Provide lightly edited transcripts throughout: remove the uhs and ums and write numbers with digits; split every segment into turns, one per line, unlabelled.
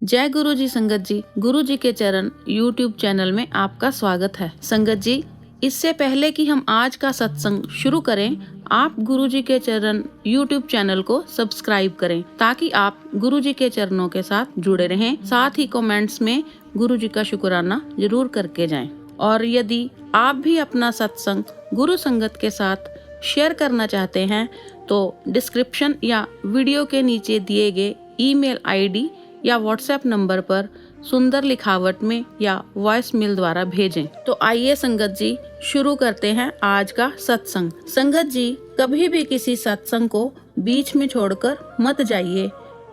जय गुरु जी संगत जी, गुरु जी के चरण यूट्यूब चैनल में आपका स्वागत है। संगत जी, इससे पहले कि हम आज का सत्संग शुरू करें, आप गुरु जी के चरण यूट्यूब चैनल को सब्सक्राइब करें ताकि आप गुरु जी के चरणों के साथ जुड़े रहें। साथ ही कमेंट्स में गुरु जी का शुक्राना जरूर करके जाएं। और यदि आप भी अपना सत्संग गुरु संगत के साथ शेयर करना चाहते हैं तो डिस्क्रिप्शन या वीडियो के नीचे दिए गए ईमेल आईडी या व्हाट्सएप नंबर पर सुंदर लिखावट में या वॉइस मेल द्वारा भेजें। तो आइए संगत जी शुरू करते हैं आज का सत्संग। संगत जी, कभी भी किसी सत्संग को बीच में छोड़कर मत जाइए,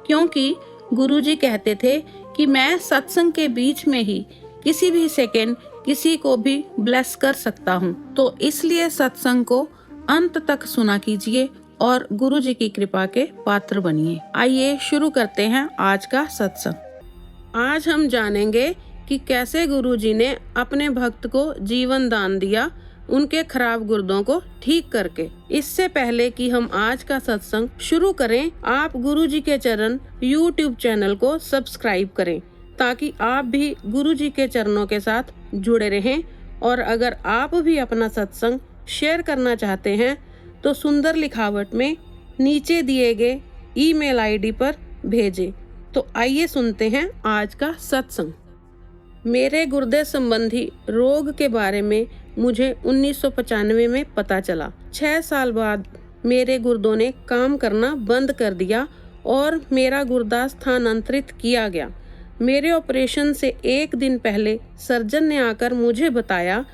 क्योंकि गुरुजी कहते थे कि मैं सत्संग के बीच में ही किसी भी सेकंड किसी को भी ब्लेस कर सकता हूँ। तो इसलिए सत्संग को अंत तक सुना कीजिए और गुरु जी की कृपा के पात्र बनिए। आइए शुरू करते हैं आज का सत्संग। आज हम जानेंगे कि कैसे गुरु जी ने अपने भक्त को जीवन दान दिया, उनके खराब गुर्दों को ठीक करके। इससे पहले कि हम आज का सत्संग शुरू करें, आप गुरु जी के चरण यूट्यूब चैनल को सब्सक्राइब करें ताकि आप भी गुरु जी के चरणों के साथ जुड़े रहें। और अगर आप भी अपना सत्संग शेयर करना चाहते हैं तो सुंदर लिखावट में नीचे दिए गए ईमेल आईडी पर भेजें। तो आइए सुनते हैं आज का सत्संग। मेरे गुर्दे संबंधी रोग के बारे में मुझे 1995 में पता चला। 6 साल बाद मेरे गुर्दों ने काम करना बंद कर दिया और मेरा गुर्दा स्थानांतरित किया गया। मेरे ऑपरेशन से एक दिन पहले सर्जन ने आकर मुझे बताया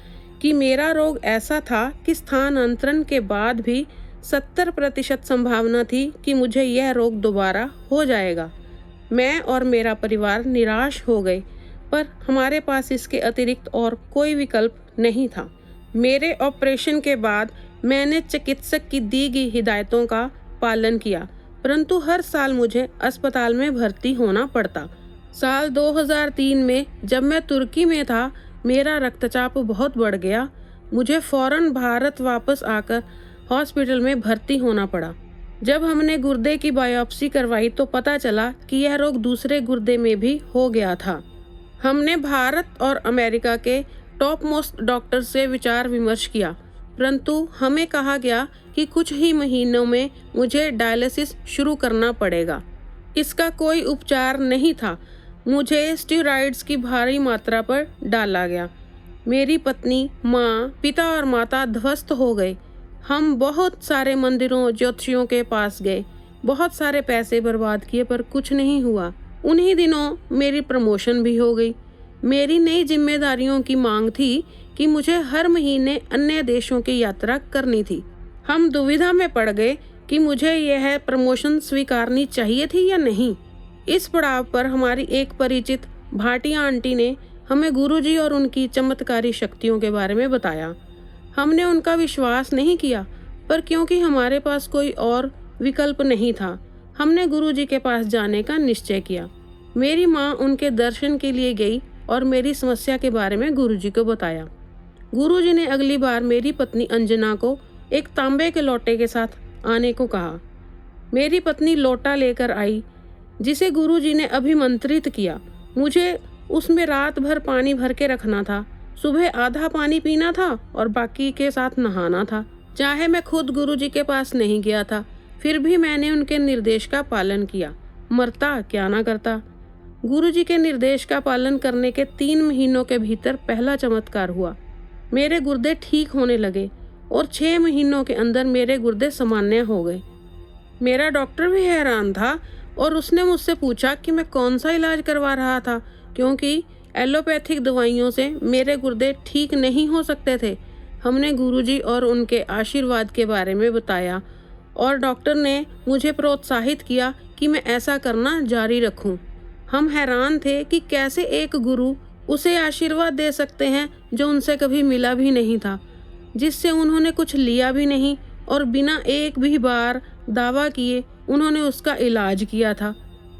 कि मेरा रोग ऐसा था कि स्थानांतरण के बाद भी 70% संभावना थी कि मुझे यह रोग दोबारा हो जाएगा। मैं और मेरा परिवार निराश हो गए, पर हमारे पास इसके अतिरिक्त और कोई विकल्प नहीं था। मेरे ऑपरेशन के बाद मैंने चिकित्सक की दी गई हिदायतों का पालन किया, परंतु हर साल मुझे अस्पताल में भर्ती होना पड़ता। साल 2003 में जब मैं तुर्की में था, मेरा रक्तचाप बहुत बढ़ गया। मुझे फौरन भारत वापस आकर हॉस्पिटल में भर्ती होना पड़ा। जब हमने गुर्दे की बायोप्सी करवाई तो पता चला कि यह रोग दूसरे गुर्दे में भी हो गया था। हमने भारत और अमेरिका के टॉप मोस्ट डॉक्टर से विचार विमर्श किया, परंतु हमें कहा गया कि कुछ ही महीनों में मुझे डायलिसिस शुरू करना पड़ेगा। इसका कोई उपचार नहीं था। मुझे स्टेरॉइड्स की भारी मात्रा पर डाला गया। मेरी पत्नी, माँ, पिता और माता ध्वस्त हो गए। हम बहुत सारे मंदिरों, ज्योतिषियों के पास गए, बहुत सारे पैसे बर्बाद किए, पर कुछ नहीं हुआ। उन्हीं दिनों मेरी प्रमोशन भी हो गई। मेरी नई जिम्मेदारियों की मांग थी कि मुझे हर महीने अन्य देशों की यात्रा करनी थी। हम दुविधा में पड़ गए कि मुझे यह प्रमोशन स्वीकारनी चाहिए थी या नहीं। इस पड़ाव पर हमारी एक परिचित भाटिया आंटी ने हमें गुरुजी और उनकी चमत्कारी शक्तियों के बारे में बताया। हमने उनका विश्वास नहीं किया, पर क्योंकि हमारे पास कोई और विकल्प नहीं था, हमने गुरुजी के पास जाने का निश्चय किया। मेरी माँ उनके दर्शन के लिए गई और मेरी समस्या के बारे में गुरुजी को बताया। गुरुजी ने अगली बार मेरी पत्नी अंजना को एक तांबे के लोटे के साथ आने को कहा। मेरी पत्नी लोटा लेकर आई, जिसे गुरुजी ने अभिमंत्रित किया। मुझे उसमें रात भर पानी भर के रखना था। सुबह आधा पानी पीना था और बाकी के साथ नहाना था। चाहे मैं खुद गुरुजी के पास नहीं गया था, फिर भी मैंने उनके निर्देश का पालन किया। मरता क्या ना करता। गुरुजी के निर्देश का पालन करने के 3 महीनों के भीतर पहला चमत्कार हुआ। मेरे गुर्दे ठीक होने लगे और 6 महीनों के अंदर मेरे गुर्दे सामान्य हो गए। मेरा डॉक्टर भी हैरान था और उसने मुझसे पूछा कि मैं कौन सा इलाज करवा रहा था, क्योंकि एलोपैथिक दवाइयों से मेरे गुर्दे ठीक नहीं हो सकते थे। हमने गुरुजी और उनके आशीर्वाद के बारे में बताया और डॉक्टर ने मुझे प्रोत्साहित किया कि मैं ऐसा करना जारी रखूं। हम हैरान थे कि कैसे एक गुरु उसे आशीर्वाद दे सकते हैं जो उनसे कभी मिला भी नहीं था, जिससे उन्होंने कुछ लिया भी नहीं और बिना एक भी बार दावा किए उन्होंने उसका इलाज किया था।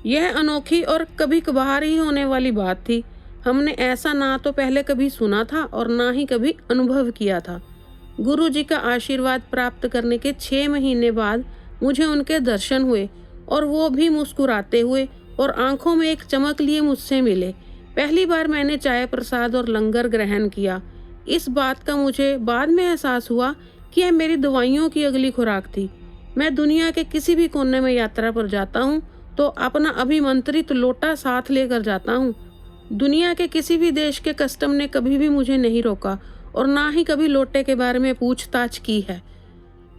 यह अनोखी और कभी कभार ही होने वाली बात थी। हमने ऐसा ना तो पहले कभी सुना था और ना ही कभी अनुभव किया था। गुरुजी का आशीर्वाद प्राप्त करने के 6 महीने बाद मुझे उनके दर्शन हुए और वो भी मुस्कुराते हुए और आंखों में एक चमक लिए मुझसे मिले। पहली बार मैंने चाय प्रसाद और लंगर ग्रहण किया। इस बात का मुझे बाद में एहसास हुआ कि यह मेरी दवाइयों की अगली खुराक थी। मैं दुनिया के किसी भी कोने में यात्रा पर जाता हूँ तो अपना अभिमंत्रित लोटा साथ लेकर जाता हूँ। दुनिया के किसी भी देश के कस्टम ने कभी भी मुझे नहीं रोका और ना ही कभी लोटे के बारे में पूछताछ की है।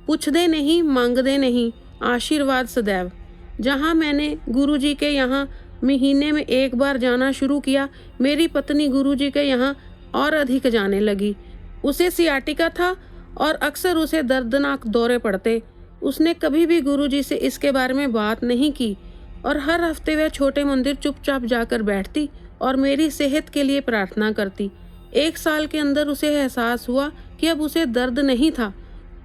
पूछदे नहीं, मांगदे नहीं, आशीर्वाद सदैव। जहाँ मैंने गुरुजी के यहाँ महीने में एक बार जाना शुरू किया, मेरी पत्नी गुरुजी के यहाँ और अधिक जाने लगी। उसे सियाटिका था और अक्सर उसे दर्दनाक दौरे पड़ते। उसने कभी भी गुरुजी से इसके बारे में बात नहीं की और हर हफ्ते वह छोटे मंदिर चुपचाप जाकर बैठती और मेरी सेहत के लिए प्रार्थना करती। 1 साल के अंदर उसे एहसास हुआ कि अब उसे दर्द नहीं था।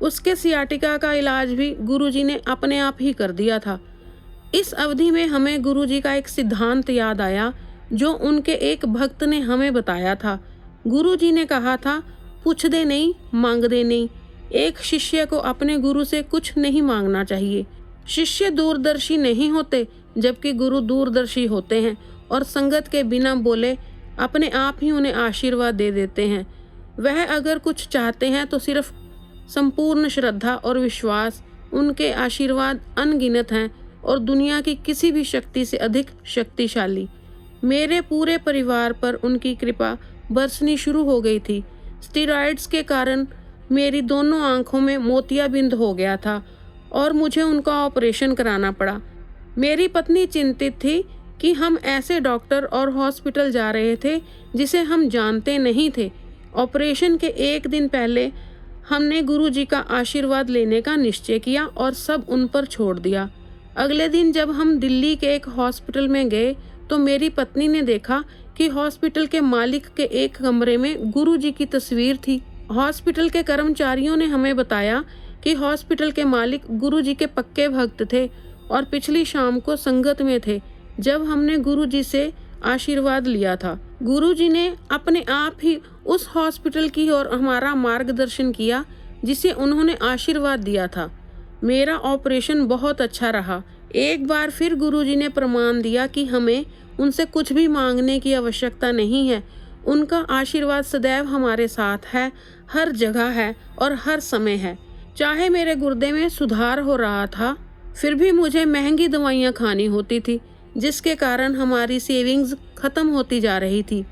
उसके सियाटिका का इलाज भी गुरुजी ने अपने आप ही कर दिया था। इस अवधि में हमें गुरुजी का एक सिद्धांत याद आया जो उनके एक भक्त ने हमें बताया था। गुरुजी ने कहा था, पूछदे नहीं, मांगदे नहीं। एक शिष्य को अपने गुरु से कुछ नहीं मांगना चाहिए। शिष्य दूरदर्शी नहीं होते, जबकि गुरु दूरदर्शी होते हैं और संगत के बिना बोले अपने आप ही उन्हें आशीर्वाद दे देते हैं। वह अगर कुछ चाहते हैं तो सिर्फ संपूर्ण श्रद्धा और विश्वास। उनके आशीर्वाद अनगिनत हैं और दुनिया की किसी भी शक्ति से अधिक शक्तिशाली। मेरे पूरे परिवार पर उनकी कृपा बरसनी शुरू हो गई थी। स्टेरॉइड्स के कारण मेरी दोनों आंखों में मोतियाबिंद हो गया था और मुझे उनका ऑपरेशन कराना पड़ा। मेरी पत्नी चिंतित थी कि हम ऐसे डॉक्टर और हॉस्पिटल जा रहे थे जिसे हम जानते नहीं थे। ऑपरेशन के 1 दिन पहले हमने गुरुजी का आशीर्वाद लेने का निश्चय किया और सब उन पर छोड़ दिया। अगले दिन जब हम दिल्ली के एक हॉस्पिटल में गए तो मेरी पत्नी ने देखा कि हॉस्पिटल के मालिक के एक कमरे में गुरुजी की तस्वीर थी। हॉस्पिटल के कर्मचारियों ने हमें बताया कि हॉस्पिटल के मालिक गुरुजी के पक्के भक्त थे और पिछली शाम को संगत में थे जब हमने गुरुजी से आशीर्वाद लिया था। गुरुजी ने अपने आप ही उस हॉस्पिटल की ओर हमारा मार्गदर्शन किया जिसे उन्होंने आशीर्वाद दिया था। मेरा ऑपरेशन बहुत अच्छा रहा। एक बार फिर गुरुजी ने प्रमाण दिया कि हमें उनसे कुछ भी मांगने की आवश्यकता नहीं है। उनका आशीर्वाद सदैव हमारे साथ है, हर जगह है और हर समय है। चाहे मेरे गुर्दे में सुधार हो रहा था, फिर भी मुझे महंगी दवाइयाँ खानी होती थी, जिसके कारण हमारी सेविंग्स खत्म होती जा रही थी।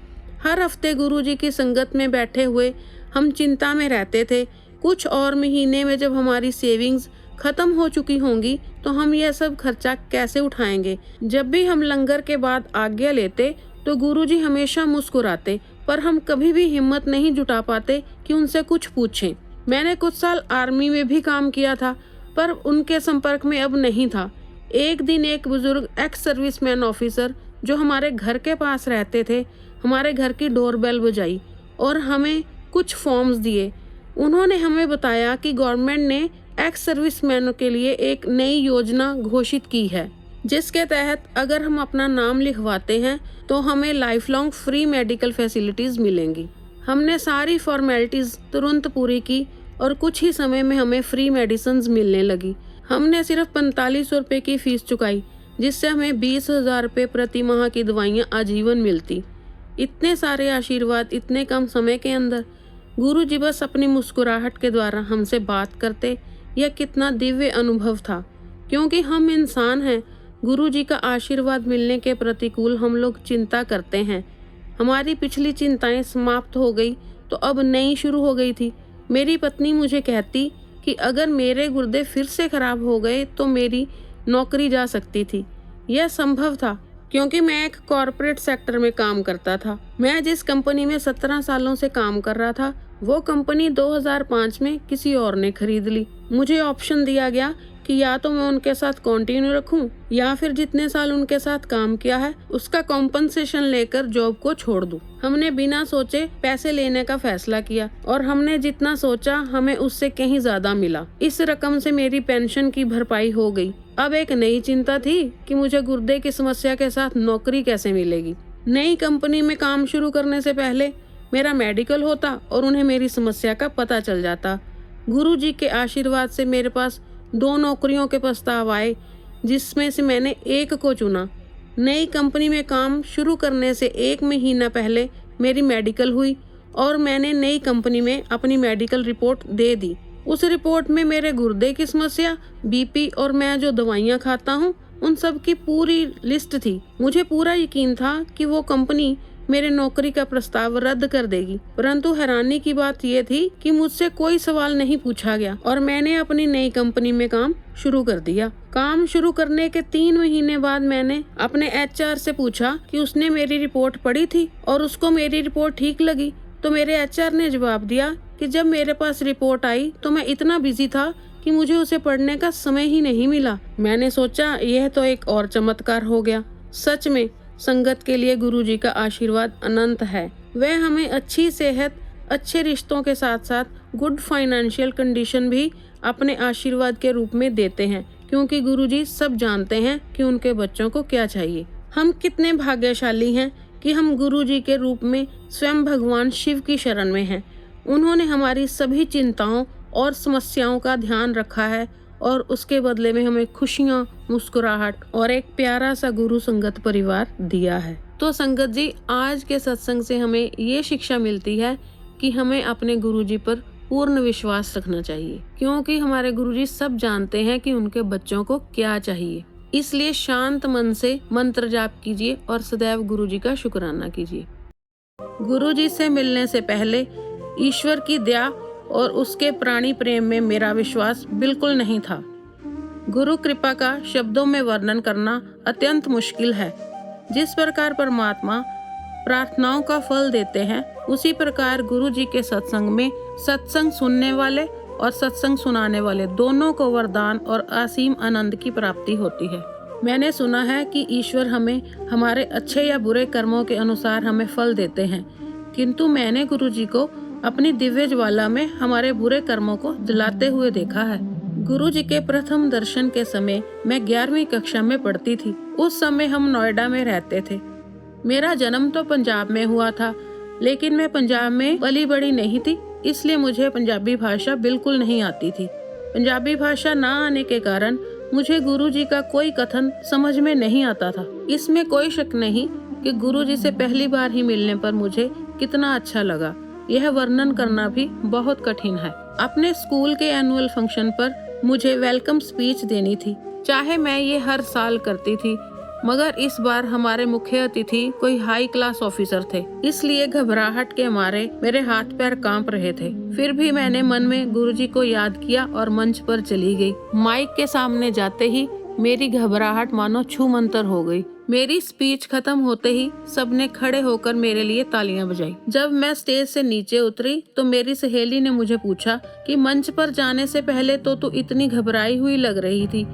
हर हफ्ते गुरुजी की संगत में बैठे हुए हम चिंता में रहते थे। कुछ और महीने में जब हमारी सेविंग्स खत्म हो चुकी होंगी तो हम यह सब खर्चा कैसे उठाएंगे। जब भी हम लंगर के बाद आज्ञा लेते तो गुरुजी हमेशा मुस्कुराते, पर हम कभी भी हिम्मत नहीं जुटा पाते कि उनसे कुछ पूछें। मैंने कुछ साल आर्मी में भी काम किया था, पर उनके संपर्क में अब नहीं था। एक दिन एक बुजुर्ग एक्स सर्विसमैन ऑफिसर जो हमारे घर के पास रहते थे, हमारे घर की डोरबेल बजाई और हमें कुछ फॉर्म्स दिए। उन्होंने हमें बताया कि गवर्नमेंट ने एक्स सर्विसमैनों के लिए एक नई योजना घोषित की है, जिसके तहत अगर हम अपना नाम लिखवाते हैं तो हमें life long free medical facilities मिलेंगी। हमने सारी फॉर्मेलिटीज़ तुरंत पूरी की और कुछ ही समय में हमें फ्री मेडिसिन्स मिलने लगी। हमने सिर्फ 4500 रुपये की फ़ीस चुकाई, जिससे हमें 20,000 रुपये प्रति माह की दवाइयाँ आजीवन मिलती। इतने सारे आशीर्वाद इतने कम समय के अंदर। गुरुजी बस अपनी मुस्कुराहट के द्वारा हमसे बात करते। यह कितना दिव्य अनुभव था, क्योंकि हम इंसान हैं। गुरुजी का आशीर्वाद मिलने के प्रतिकूल हम लोग चिंता करते हैं। हमारी पिछली चिंताएं समाप्त हो गई तो अब नई शुरू हो गई थी। मेरी पत्नी मुझे कहती कि अगर मेरे गुर्दे फिर से खराब हो गए तो मेरी नौकरी जा सकती थी। यह संभव था क्योंकि मैं एक कॉरपोरेट सेक्टर में काम करता था। मैं जिस कंपनी में 17 सालों से काम कर रहा था, वो कंपनी 2005 में किसी और ने खरीद ली। मुझे ऑप्शन दिया गया कि या तो मैं उनके साथ कंटिन्यू रखूं या फिर जितने साल उनके साथ काम किया है उसका कॉम्पनसेशन लेकर जॉब को छोड़ दूं। हमने बिना सोचे पैसे लेने का फैसला किया और हमने जितना सोचा हमें उससे कहीं ज्यादा मिला। इस रकम से मेरी पेंशन की भरपाई हो गई। अब एक नई चिंता थी कि मुझे गुर्दे की समस्या के साथ नौकरी कैसे मिलेगी। नई कंपनी में काम शुरू करने से पहले मेरा मेडिकल होता और उन्हें मेरी समस्या का पता चल जाता। गुरुजी के आशीर्वाद से मेरे पास 2 नौकरियों के प्रस्ताव आए, जिसमें से मैंने एक को चुना। नई कंपनी में काम शुरू करने से 1 महीना पहले मेरी मेडिकल हुई और मैंने नई कंपनी में अपनी मेडिकल रिपोर्ट दे दी। उस रिपोर्ट में मेरे गुर्दे की समस्या, बीपी और मैं जो दवाइयाँ खाता हूँ उन सब की पूरी लिस्ट थी। मुझे पूरा यकीन था कि वो कंपनी मेरे नौकरी का प्रस्ताव रद्द कर देगी, परंतु हैरानी की बात यह थी कि मुझसे कोई सवाल नहीं पूछा गया और मैंने अपनी नई कंपनी में काम शुरू कर दिया। काम शुरू करने के 3 महीने बाद मैंने अपने एचआर से पूछा कि उसने मेरी रिपोर्ट पढ़ी थी और उसको मेरी रिपोर्ट ठीक लगी। तो मेरे एचआर ने जवाब दिया कि जब मेरे पास रिपोर्ट आई तो मैं इतना बिजी था कि मुझे उसे पढ़ने का समय ही नहीं मिला। मैंने सोचा यह तो एक और चमत्कार हो गया। सच में संगत के लिए गुरुजी का आशीर्वाद अनंत है। वह हमें अच्छी सेहत, अच्छे रिश्तों के साथ साथ गुड फाइनेंशियल कंडीशन भी अपने आशीर्वाद के रूप में देते हैं, क्योंकि गुरुजी सब जानते हैं कि उनके बच्चों को क्या चाहिए। हम कितने भाग्यशाली हैं कि हम गुरुजी के रूप में स्वयं भगवान शिव की शरण में हैं। उन्होंने हमारी सभी चिंताओं और समस्याओं का ध्यान रखा है और उसके बदले में हमें खुशियाँ, मुस्कुराहट और एक प्यारा सा गुरु संगत परिवार दिया है। तो संगत जी, आज के सत्संग से हमें ये शिक्षा मिलती है कि हमें अपने गुरुजी पर पूर्ण विश्वास रखना चाहिए, क्योंकि हमारे गुरुजी सब जानते हैं कि उनके बच्चों को क्या चाहिए। इसलिए शांत मन से मंत्र जाप कीजिए और सदैव गुरुजी का शुक्राना कीजिए। गुरुजी से मिलने से पहले ईश्वर की दया और उसके प्राणी प्रेम में मेरा विश्वास बिल्कुल नहीं था। गुरु कृपा का शब्दों में वर्णन करना अत्यंत मुश्किल है। जिस प्रकार परमात्मा प्रार्थनाओं का फल देते हैं, उसी प्रकार गुरु जी के सत्संग में सत्संग सुनने वाले और सत्संग सुनाने वाले दोनों को वरदान और असीम आनंद की प्राप्ति होती है। मैंने सुना है कि ईश्वर हमें हमारे अच्छे या बुरे कर्मों के अनुसार हमें फल देते हैं, किंतु मैंने गुरु जी को अपनी दिव्य ज्वाला में हमारे बुरे कर्मों को जलाते हुए देखा है। गुरु जी के प्रथम दर्शन के समय मैं 11वीं कक्षा में पढ़ती थी। उस समय हम नोएडा में रहते थे। मेरा जन्म तो पंजाब में हुआ था, लेकिन मैं पंजाब में पली बड़ी नहीं थी, इसलिए मुझे पंजाबी भाषा बिल्कुल नहीं आती थी। पंजाबी भाषा ना आने के कारण मुझे गुरु जी का कोई कथन समझ में नहीं आता था। इसमें कोई शक नहीं कि गुरु जी से पहली बार ही मिलने पर मुझे कितना अच्छा लगा, यह वर्णन करना भी बहुत कठिन है। अपने स्कूल के एनुअल फंक्शन पर मुझे वेलकम स्पीच देनी थी। चाहे मैं ये हर साल करती थी, मगर इस बार हमारे मुख्य अतिथि कोई हाई क्लास ऑफिसर थे, इसलिए घबराहट के मारे मेरे हाथ पैर कांप रहे थे। फिर भी मैंने मन में गुरुजी को याद किया और मंच पर चली गई। माइक के सामने जाते ही मेरी घबराहट मानो छूमंतर हो गई। मेरी स्पीच खत्म होते ही सबने खड़े होकर मेरे लिए तालियां बजाई। जब मैं स्टेज से नीचे उतरी तो मेरी सहेली ने मुझे पूछा कि मंच पर जाने से पहले तो तू इतनी घबराई हुई लग रही थी,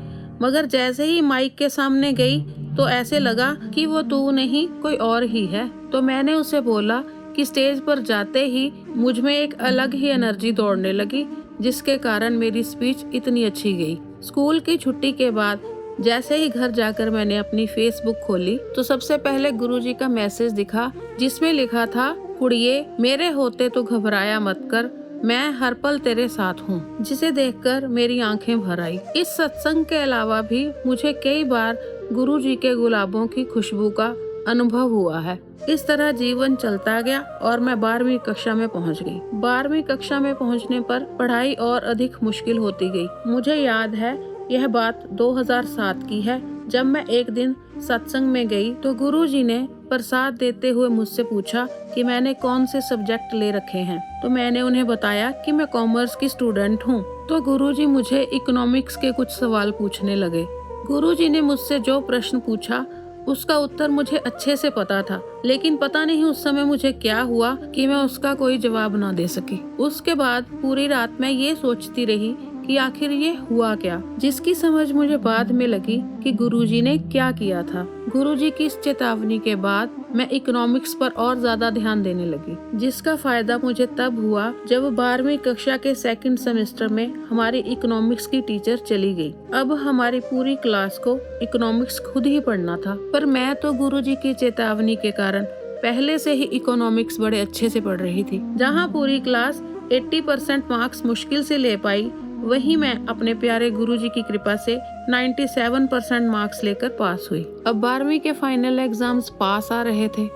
मगर जैसे ही माइक के सामने गई तो ऐसे लगा कि वो तू नहीं कोई और ही है। तो मैंने उसे बोला कि स्टेज पर जाते ही मुझ में एक अलग ही एनर्जी दौड़ने लगी, जिसके कारण मेरी स्पीच इतनी अच्छी गई। स्कूल की छुट्टी के बाद जैसे ही घर जाकर मैंने अपनी फेसबुक खोली तो सबसे पहले गुरुजी का मैसेज दिखा, जिसमें लिखा था, कुड़िए मेरे होते तो घबराया मत कर, मैं हर पल तेरे साथ हूँ। जिसे देखकर मेरी आंखें भर आई। इस सत्संग के अलावा भी मुझे कई बार गुरुजी के गुलाबों की खुशबू का अनुभव हुआ है। इस तरह जीवन चलता गया और मैं 12वीं कक्षा में पहुंच गई। 12वीं कक्षा में पहुंचने पर पढ़ाई और अधिक मुश्किल होती गई। मुझे याद है यह बात 2007 की है, जब मैं एक दिन सत्संग में गई तो गुरुजी ने प्रसाद देते हुए मुझसे पूछा कि मैंने कौन से सब्जेक्ट ले रखे हैं। तो मैंने उन्हें बताया कि मैं कॉमर्स की स्टूडेंट हूँ। तो गुरुजी मुझे इकोनॉमिक्स के कुछ सवाल पूछने लगे। गुरुजी ने मुझसे जो प्रश्न पूछा उसका उत्तर मुझे अच्छे से पता था, लेकिन पता नहीं उस समय मुझे क्या हुआ कि मैं उसका कोई जवाब ना दे सकी। उसके बाद पूरी रात मैं ये सोचती रही कि आखिर ये हुआ क्या, जिसकी समझ मुझे बाद में लगी कि गुरुजी ने क्या किया था। गुरुजी की इस चेतावनी के बाद मैं इकोनॉमिक्स पर और ज्यादा ध्यान देने लगी, जिसका फायदा मुझे तब हुआ जब 12वीं कक्षा के सेकंड सेमेस्टर में हमारी इकोनॉमिक्स की टीचर चली गई। अब हमारी पूरी क्लास को इकोनॉमिक्स खुद ही पढ़ना था, पर मैं तो गुरुजी की चेतावनी के कारण पहले से ही इकोनॉमिक्स बड़े अच्छे से पढ़ रही थी। जहाँ पूरी क्लास 80% मार्क्स मुश्किल से ले पाई, वहीं मैं अपने प्यारे गुरुजी की कृपा से 97% मार्क्स लेकर पास हुई। अब 12वीं के फाइनल एग्जाम्स पास आ रहे थे,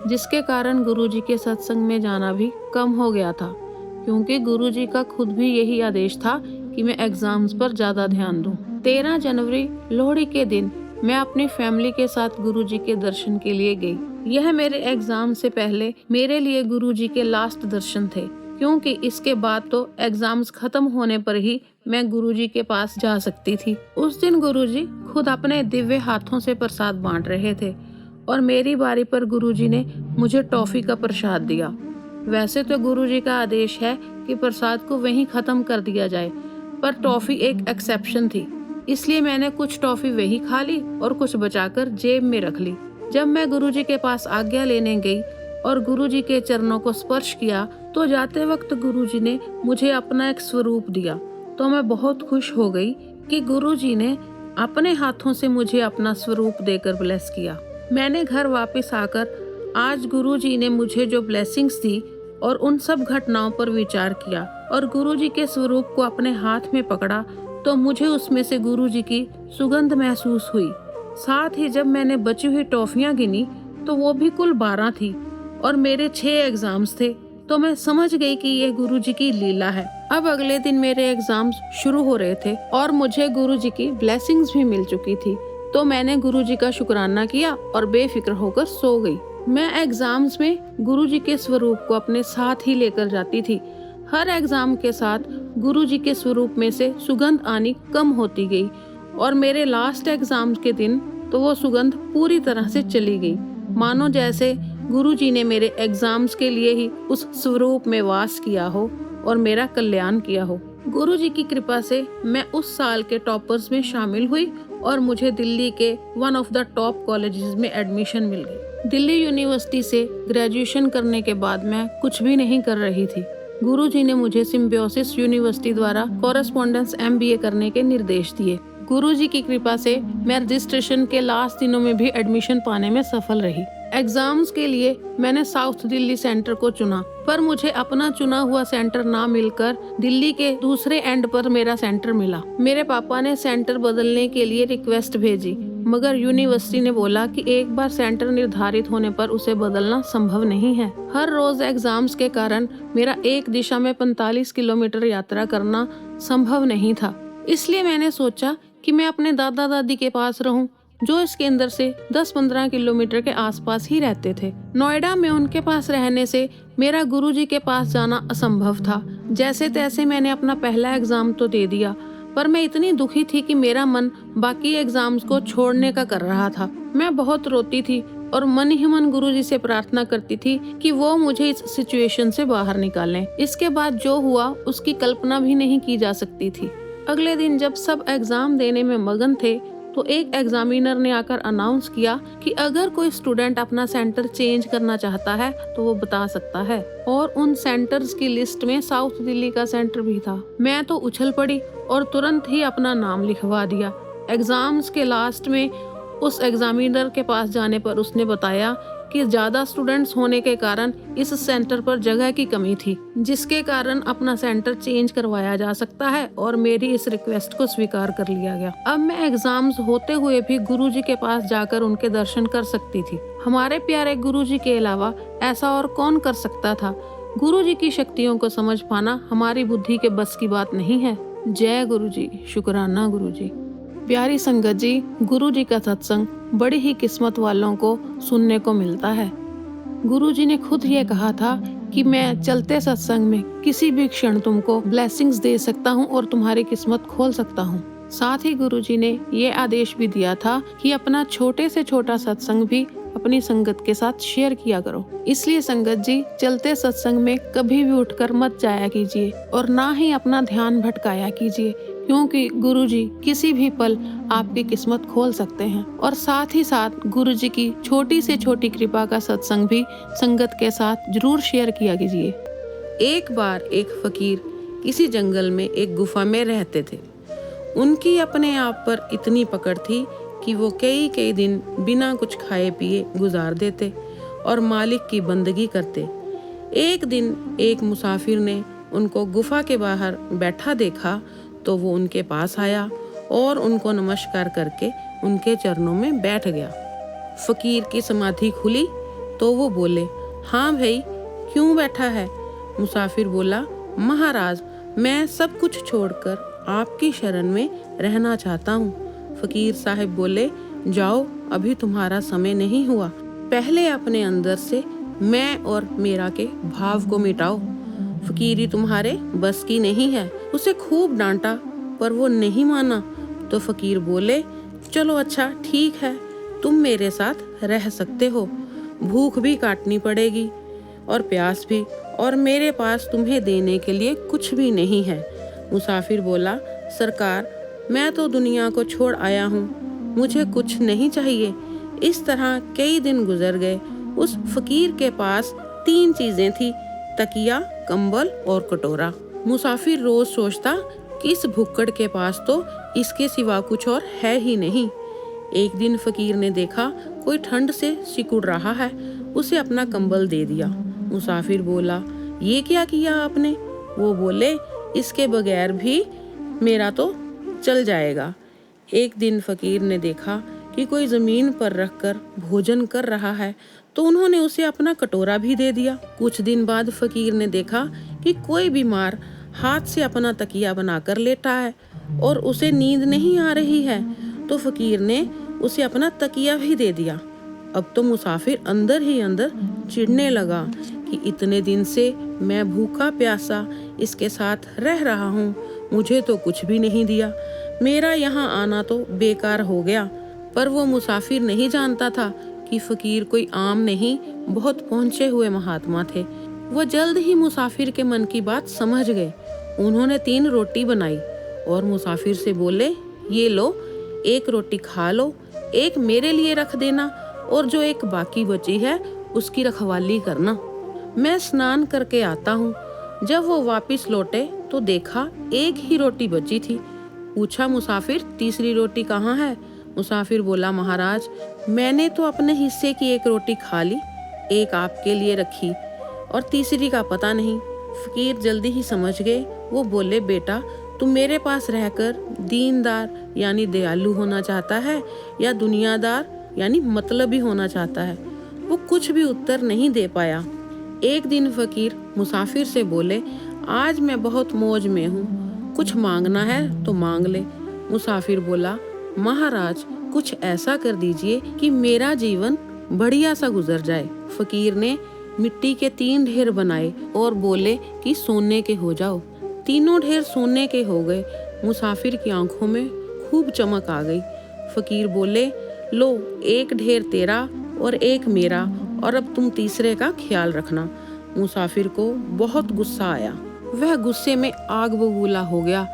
जिसके कारण गुरुजी के सत्संग में जाना भी कम हो गया था, क्योंकि गुरुजी का खुद भी यही आदेश था कि मैं एग्जाम्स पर ज्यादा ध्यान दूं। 13 जनवरी लोहड़ी के दिन मैं अपनी फैमिली के साथ गुरुजी के दर्शन के लिए गई। यह मेरे एग्जाम से पहले मेरे लिए गुरुजी के लास्ट दर्शन थे, क्योंकि इसके बाद तो एग्जाम्स खत्म होने पर ही मैं गुरुजी के पास जा सकती थी। उस दिन गुरुजी खुद अपने दिव्य हाथों से प्रसाद बांट रहे थे और मेरी बारी पर गुरुजी ने मुझे टॉफी का प्रसाद दिया। वैसे तो गुरुजी का आदेश है कि प्रसाद को वहीं खत्म कर दिया जाए, पर टॉफी एक एक्सेप्शन थी, इसलिए मैंने कुछ टॉफी वही खा ली और कुछ बचाकर जेब में रख ली। जब मैं गुरुजी के पास आज्ञा लेने गई और गुरुजी के चरणों को स्पर्श किया तो जाते वक्त गुरुजी ने मुझे अपना एक स्वरूप दिया। तो मैं बहुत खुश हो गई कि गुरुजी ने अपने हाथों से मुझे अपना स्वरूप देकर ब्लेस किया। मैंने घर वापस आकर आज गुरुजी ने मुझे जो ब्लेसिंग्स दी और उन सब घटनाओं पर विचार किया और गुरुजी के स्वरूप को अपने हाथ में पकड़ा तो मुझे उसमें से गुरुजी की सुगंध महसूस हुई। साथ ही जब मैंने बची हुई टॉफियां गिनी तो वो भी कुल 12 थी और मेरे 6 एग्जाम्स थे, तो मैं समझ गई कि यह गुरुजी की लीला है। अब अगले दिन मेरे एग्जाम्स शुरू हो रहे थे और मुझे गुरुजी की ब्लेसिंग्स भी मिल चुकी थी, तो मैंने गुरुजी का शुक्राना किया और बेफिक्र होकर सो गई। मैं एग्जाम्स में गुरुजी के स्वरूप को अपने साथ ही लेकर जाती थी। हर एग्जाम के साथ गुरुजी के स्वरूप में से सुगंध आनी कम होती गई और मेरे लास्ट एग्जाम के दिन तो वो सुगंध पूरी तरह से चली गई, मानो जैसे गुरुजी ने मेरे एग्जाम्स के लिए ही उस स्वरूप में वास किया हो और मेरा कल्याण किया हो। गुरुजी की कृपा से मैं उस साल के टॉपर्स में शामिल हुई और मुझे दिल्ली के one of the top colleges में एडमिशन मिल गई। दिल्ली यूनिवर्सिटी से ग्रेजुएशन करने के बाद मैं कुछ भी नहीं कर रही थी। गुरुजी ने मुझे सिम्बायोसिस यूनिवर्सिटी द्वारा कॉरेस्पॉन्डेंस MBA करने के निर्देश दिए। गुरुजी की कृपा से मैं रजिस्ट्रेशन के लास्ट दिनों में भी एडमिशन पाने में सफल रही। एग्जाम्स के लिए मैंने साउथ दिल्ली सेंटर को चुना, पर मुझे अपना चुना हुआ सेंटर ना मिलकर दिल्ली के दूसरे एंड पर मेरा सेंटर मिला। मेरे पापा ने सेंटर बदलने के लिए रिक्वेस्ट भेजी, मगर यूनिवर्सिटी ने बोला कि एक बार सेंटर निर्धारित होने पर उसे बदलना संभव नहीं है। हर रोज एग्जाम्स के कारण मेरा एक दिशा में 45 किलोमीटर यात्रा करना संभव नहीं था, इसलिए मैंने सोचा कि मैं अपने दादा दादी के पास रहूं, जो इस केंद्र से 10-15 किलोमीटर के आसपास ही रहते थे। नोएडा में उनके पास रहने से मेरा गुरुजी के पास जाना असंभव था। जैसे तैसे मैंने अपना पहला एग्जाम तो दे दिया, पर मैं इतनी दुखी थी कि मेरा मन बाकी एग्जाम्स को छोड़ने का कर रहा था। मैं बहुत रोती थी और मन ही मन गुरुजी से प्रार्थना करती थी कि वो मुझे इस सिचुएशन से बाहर निकालें। इसके बाद जो हुआ उसकी कल्पना भी नहीं की जा सकती थी। अगले दिन जब सब एग्जाम देने में मगन थे तो एक एग्जामिनर ने आकर अनाउंस किया कि अगर कोई स्टूडेंट अपना सेंटर चेंज करना चाहता है तो वो बता सकता है, और उन सेंटर्स की लिस्ट में साउथ दिल्ली का सेंटर भी था। मैं तो उछल पड़ी और तुरंत ही अपना नाम लिखवा दिया। एग्जाम्स के लास्ट में उस एग्जामिनर के पास जाने पर उसने बताया कि ज्यादा स्टूडेंट्स होने के कारण इस सेंटर पर जगह की कमी थी, जिसके कारण अपना सेंटर चेंज करवाया जा सकता है, और मेरी इस रिक्वेस्ट को स्वीकार कर लिया गया। अब मैं एग्जाम्स होते हुए भी गुरुजी के पास जाकर उनके दर्शन कर सकती थी। हमारे प्यारे गुरुजी के अलावा ऐसा और कौन कर सकता था। गुरुजी की शक्तियों को समझ पाना हमारी बुद्धि के बस की बात नहीं है। जय गुरुजी, शुक्राना गुरुजी। प्यारी संगत जी, गुरुजी का सत्संग बड़ी ही किस्मत वालों को सुनने को मिलता है। गुरुजी ने खुद ये कहा था कि मैं चलते सत्संग में किसी भी क्षण तुमको ब्लेसिंग्स दे सकता हूँ और तुम्हारी किस्मत खोल सकता हूँ। साथ ही गुरुजी ने ये आदेश भी दिया था कि अपना छोटे से छोटा सत्संग भी अपनी संगत के साथ शेयर किया करो। इसलिए संगत जी, चलते सत्संग में कभी भी उठकर मत जाया कीजिए और ना ही अपना ध्यान भटकाया कीजिए, क्योंकि गुरुजी किसी भी पल आपकी किस्मत खोल सकते हैं। और साथ ही साथ गुरुजी की छोटी से छोटी कृपा का सत्संग भी संगत के साथ जरूर शेयर किया कीजिए। एक बार एक फकीर किसी जंगल में एक गुफा में रहते थे। उनकी अपने आप पर इतनी पकड़ थी कि वो कई दिन बिना कुछ खाए पिए गुजार देते और मालिक की बंदगी करते। एक दिन एक मुसाफिर ने उनको गुफा के बाहर बैठा देखा तो वो उनके पास आया और उनको नमस्कार करके उनके चरणों में बैठ गया। फकीर की समाधि खुली तो वो बोले, हाँ भाई, क्यों बैठा है? मुसाफिर बोला, महाराज, मैं सब कुछ छोड़कर आपकी शरण में रहना चाहता हूँ। फकीर साहब बोले, जाओ, अभी तुम्हारा समय नहीं हुआ, पहले अपने अंदर से मैं और मेरा के भाव को मिटाओ। फकीरी तुम्हारे बस की नहीं है। उसे खूब डांटा पर वो नहीं माना। तो फकीर बोले, चलो अच्छा ठीक है, तुम मेरे साथ रह सकते हो, भूख भी काटनी पड़ेगी और प्यास भी, और मेरे पास तुम्हें देने के लिए कुछ भी नहीं है। मुसाफिर बोला, सरकार, मैं तो दुनिया को छोड़ आया हूँ, मुझे कुछ नहीं चाहिए। इस तरह कई दिन गुजर गए। उस फकीर के पास 3 चीजें थी, तकिया, कंबल और कटोरा। मुसाफिर रोज सोचता कि इस भुक्कड़ के पास तो इसके सिवा कुछ और है ही नहीं। एक दिन फकीर ने देखा कोई ठंड से सिकुड़ रहा है, उसे अपना कंबल दे दिया। मुसाफिर बोला, ये क्या किया आपने? वो बोले, इसके बगैर भी मेरा तो चल जाएगा। एक दिन फकीर ने देखा कि कोई जमीन पर रखकर भोजन कर रहा है, तो उन्होंने उसे अपना कटोरा भी दे दिया। कुछ दिन बाद फकीर ने देखा कि कोई बीमार हाथ से अपना तकिया बनाकर लेटा है और उसे नींद नहीं आ रही है, तो फकीर ने उसे अपना तकिया भी दे दिया। अब तो मुसाफिर अंदर ही अंदर चिढ़ने लगा कि इतने दिन से मैं भूखा प्यासा इसके साथ रह रहा हूँ, मुझे तो कुछ भी नहीं दिया, मेरा यहाँ आना तो बेकार हो गया। पर वो मुसाफिर नहीं जानता था कि फकीर कोई आम नहीं, बहुत पहुँचे हुए महात्मा थे। वो जल्द ही मुसाफिर के मन की बात समझ गए। उन्होंने 3 रोटी बनाई और मुसाफिर से बोले, ये लो, 1 रोटी खा लो, 1 मेरे लिए रख देना और जो 1 बाकी बची है उसकी रखवाली करना। मैं स्नान करके आता हूँ। जब वो वापस लौटे तो देखा 1 ही रोटी बची थी। पूछा मुसाफिर, तीसरी रोटी कहाँ है? मुसाफिर बोला, महाराज, मैंने तो अपने हिस्से की 1 रोटी खा ली, 1 आपके लिए रखी और तीसरी का पता नहीं। फकीर जल्दी ही समझ गए। वो बोले, बेटा, तू मेरे पास रहकर दीनदार यानी दयालु होना चाहता है या दुनियादार यानी मतलबी होना चाहता है? वो कुछ भी उत्तर नहीं दे पाया। एक दिन फकीर मुसाफिर से बोले, आज मैं बहुत मौज में हूँ, कुछ मांगना है तो मांग ले। मुसाफिर बोला, महाराज, कुछ ऐसा कर दीजिए कि मेरा जीवन बढ़िया सा गुजर जाए। फकीर ने मिट्टी के 3 ढेर बनाए और बोले कि सोने के हो जाओ। तीनों ढेर सोने के हो गए। मुसाफिर की आंखों में खूब चमक आ गई। फकीर बोले, लो, 1 ढेर तेरा और 1 मेरा, और अब तुम तीसरे का ख्याल रखना। मुसाफिर को बहुत गुस्सा आया। वह गुस्से में आग बबूला हो गया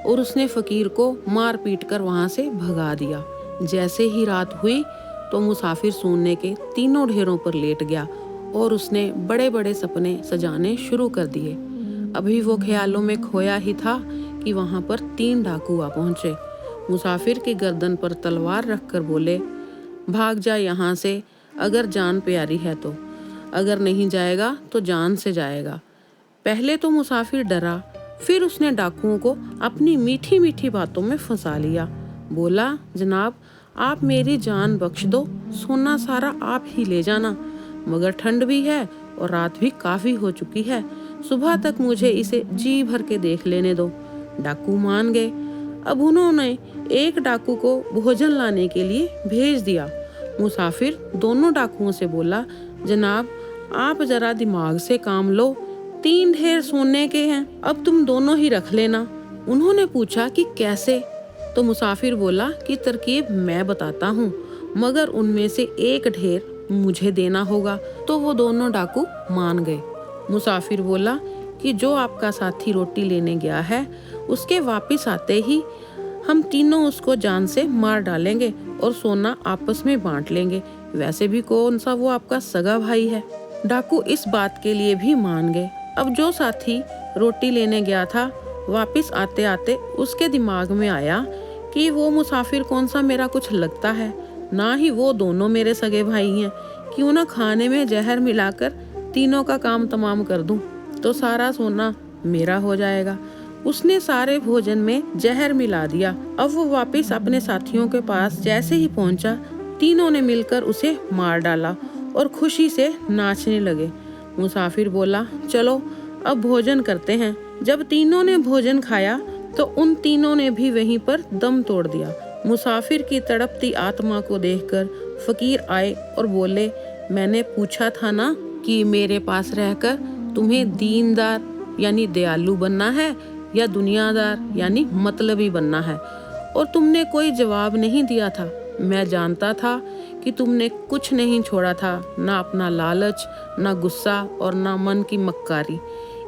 और उसने फकीर को मार पीट कर वहां से भगा दिया। जैसे ही रात हुई तो मुसाफिर सोने के 3 ढेरों पर लेट गया और उसने बड़े बड़े सपने सजाने शुरू कर दिए। अभी वो ख्यालों में खोया ही था कि वहां पर 3 डाकू आ पहुंचे। मुसाफिर की गर्दन पर तलवार रखकर बोले, भाग जा यहाँ से, अगर जान प्यारी है तो, अगर नहीं जाएगा तो जान से जाएगा। पहले तो मुसाफिर डरा, फिर उसने डाकुओं को अपनी मीठी मीठी बातों में फंसा लिया। बोला, जनाब, आप मेरी जान बख्श दो, सोना सारा आप ही ले जाना, मगर ठंड भी है और रात भी काफी हो चुकी है, सुबह तक मुझे इसे जी भर के देख लेने दो। डाकू मान गए। अब उन्होंने एक डाकू को भोजन लाने के लिए भेज दिया। मुसाफिर दोनों डाकुओं से बोला, जनाब, आप जरा दिमाग से काम लो, 3 ढेर सोने के हैं, अब तुम दोनों ही रख लेना। उन्होंने पूछा कि कैसे? तो मुसाफिर बोला कि तरकीब मैं बताता हूँ, मगर उनमें से 1 ढेर मुझे देना होगा। तो वो दोनों डाकू मान गए। मुसाफिर बोला कि जो आपका साथी रोटी लेने गया है, उसके वापस आते ही हम तीनों उसको जान से मार डालेंगे और सोना आपस में बांट लेंगे। वैसे भी कौन सा वो आपका सगा भाई है। डाकू इस बात के लिए भी मान गए। अब जो साथी रोटी लेने गया था, वापस आते आते उसके दिमाग में आया कि वो मुसाफिर कौन सा मेरा कुछ लगता है, ना ही वो दोनों मेरे सगे भाई हैं। क्यों ना खाने में जहर मिलाकर तीनों का काम तमाम कर दूं, तो सारा सोना मेरा हो जाएगा। उसने सारे भोजन में जहर मिला दिया। अब वो वापस अपने साथियों के पास जैसे ही पहुंचा, तीनों ने मिलकर उसे मार डाला और खुशी से नाचने लगे। मुसाफिर बोला, चलो अब भोजन करते हैं। जब तीनों ने भोजन खाया तो उन तीनों ने भी वहीं पर दम तोड़ दिया। मुसाफिर की तड़पती आत्मा को देखकर फकीर आए और बोले, मैंने पूछा था ना कि मेरे पास रहकर तुम्हें दीनदार यानी दयालु बनना है या दुनियादार यानी मतलबी बनना है, और तुमने कोई जवाब नहीं दिया था। मैं जानता था कि तुमने कुछ नहीं छोड़ा था, ना अपना लालच, ना गुस्सा और ना मन की मक्कारी।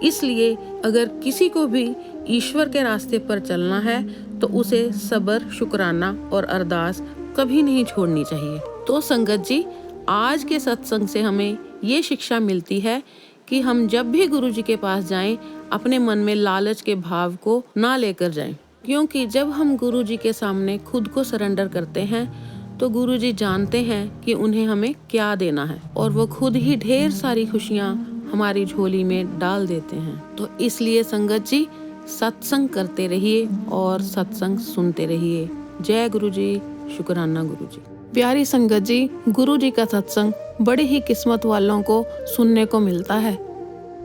इसलिए अगर किसी को भी ईश्वर के रास्ते पर चलना है तो उसे सब्र, शुक्राना और अरदास कभी नहीं छोड़नी चाहिए। तो संगत जी, आज के सत्संग से हमें ये शिक्षा मिलती है कि हम जब भी गुरु जी के पास जाएं, अपने मन में लालच के भाव को ना लेकर जाएं, क्योंकि जब हम गुरु जी के सामने खुद को सरेंडर करते हैं तो गुरु जी जानते हैं कि उन्हें हमें क्या देना है, और वो खुद ही ढेर सारी खुशियाँ हमारी झोली में डाल देते हैं। तो इसलिए संगत जी, सत्संग करते रहिए और सत्संग सुनते रहिए। जय गुरु जी, शुक्राना गुरु जी। प्यारी संगत जी, गुरु जी का सत्संग बड़ी ही किस्मत वालों को सुनने को मिलता है।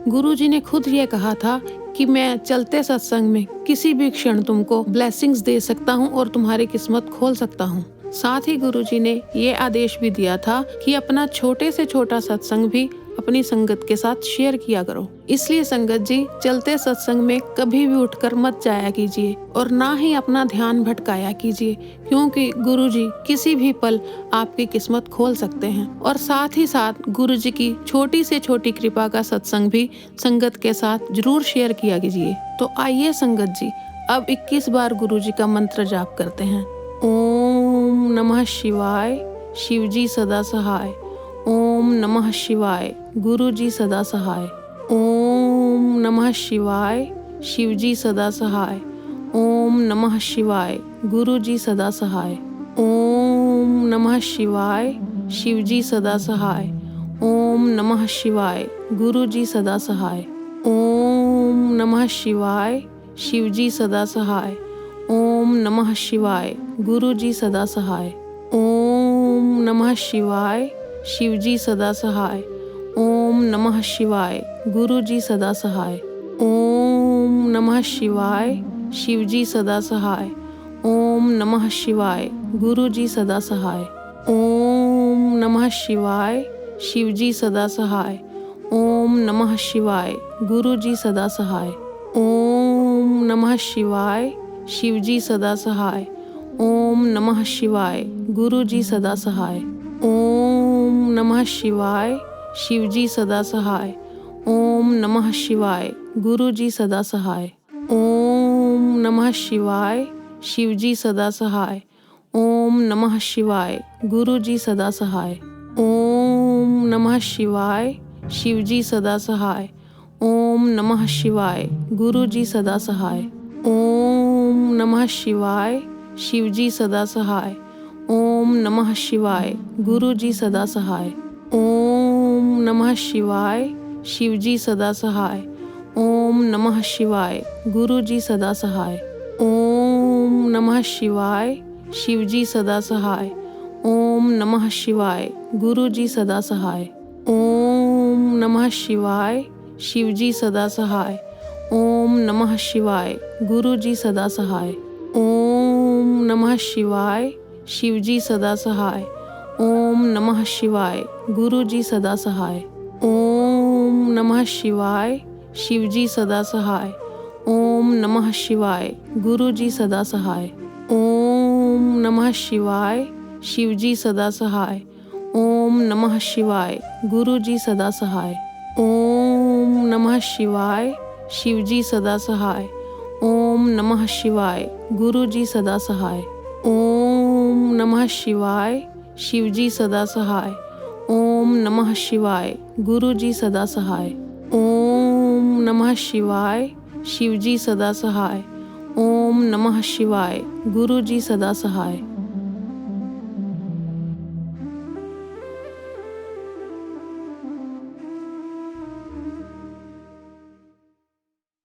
गुरु जी ने खुद ये कहा था कि मैं चलते सत्संग में किसी भी क्षण तुमको ब्लेसिंग्स दे सकता हूँ और तुम्हारी किस्मत खोल सकता हूँ। साथ ही गुरु जी ने ये आदेश भी दिया था कि अपना छोटे से छोटा सत्संग भी अपनी संगत के साथ शेयर किया करो। इसलिए संगत जी, चलते सत्संग में कभी भी उठकर मत जाया कीजिए और ना ही अपना ध्यान भटकाया कीजिए, क्योंकि गुरु जी किसी भी पल आपकी किस्मत खोल सकते हैं। और साथ ही साथ गुरु जी की छोटी से छोटी कृपा का सत्संग भी संगत के साथ जरूर शेयर किया कीजिए। तो आइए संगत जी, अब 21 बार गुरु जी का मंत्र जाप करते हैं। ओम नमः शिवाय, शिव जी सदा सहाय। ओम नमः शिवाय, गुरु जी सदा सहाय। ओम नमः शिवाय, शिव जी सदा सहाय। ओम नमः शिवाय, गुरु जी सदा सहाय। ओम नमः शिवाय, शिव जी सदा सहाय। ओम नमः शिवाय, गुरु जी सदा सहाय। ओम नमः शिवाय, शिव जी सदा सहाय। ओम नमः शिवाय, गुरु जी सदा सहाय। ओम नमः शिवाय, शिव जी सदा सहाय। ओम नमः शिवाय, गुरु जी सदा सहाय। ओम नमः शिवाय, शिव जी सदा सहाय। ओम नमः शिवाय, गुरु जी सदा सहाय। ओम नमः शिवाय, शिव जी सदा सहाय। ओम नमः शिवाय, गुरु जी सदा सहाय। ओम नमः शिवाय, शिव जी सदा सहाय। ओम नमः शिवाय, गुरु जी सदा सहाय। ओम नमः शिवाय, शिव जी सदा सहाय। ओम नमः शिवाय, गुरु जी सदा सहाय। ओम नमः शिवाय, शिव जी सदा सहाय। ओम नमः शिवाय, गुरु जी सदा सहाय। ओम नमः शिवाय, शिव जी सदा सहाय। ओम नमः शिवाय, गुरु जी सदा सहाय। ओम नमः शिवाय, शिव जी सदा सहाय। ओम नमः शिवाय, गुरु जी सदा सहाय। ओम नमः शिवाय, शिव जी सदा सहाय। ओम नमः शिवाय, गुरु जी सदा सहाय। ओम नमः शिवाय, शिव जी सदा सहाय। ओम नमः शिवाय, गुरु जी सदा सहाय। ओम नमः शिवाय, शिव जी सदा सहाय। ओम नमः शिवाय, गुरु जी सदा सहाय। ओम नमः शिवाय, शिव जी सदा सहाय। ओम नमः शिवाय, गुरु जी सदा सहाय। ओम नमः शिवाय, शिव जी सदा सहाय। ओम नमः शिवाय, गुरु जी सदा सहाय। ओम नमः शिवाय, शिव जी सदा सहाय। ओम नमः शिवाय, गुरु जी सदा सहाय। ओम नमः शिवाय, शिव जी सदा सहाय। ओम नमः शिवाय, गुरु जी सदा सहाय। ओम नमः शिवाय, शिव जी सदा सहाय। ओम नमः शिवाय, गुरु जी सदा सहाय। ओम नमः शिवाय, शिव जी सदा सहाय। ओम नमः शिवाय, गुरु जी सदा सहाय।